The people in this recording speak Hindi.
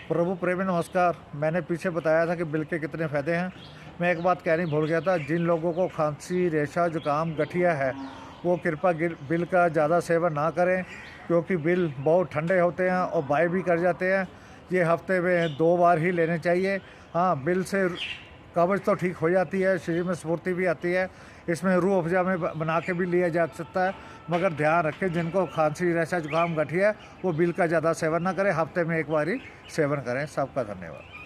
प्रभु प्रेमी नमस्कार। मैंने पीछे बताया था कि बिल के कितने फ़ायदे हैं। मैं एक बात कहनी भूल गया था। जिन लोगों को खांसी, रेशा, जुकाम, गठिया है, वो कृपया बिल का ज़्यादा सेवन ना करें, क्योंकि बिल बहुत ठंडे होते हैं और बाय भी कर जाते हैं। ये हफ्ते में 2 बार ही लेने चाहिए। हाँ, बिल से कब्ज़ तो ठीक हो जाती है, शरीर में स्फूर्ति भी आती है। इसमें रूह अफ़ज़ा में बना के भी लिया जा सकता है। मगर ध्यान रखें, जिनको खांसी, रेशा, जुकाम, गठिया है, वो बिल का ज़्यादा सेवन ना करें, हफ्ते में 1 बार ही सेवन करें। सबका धन्यवाद।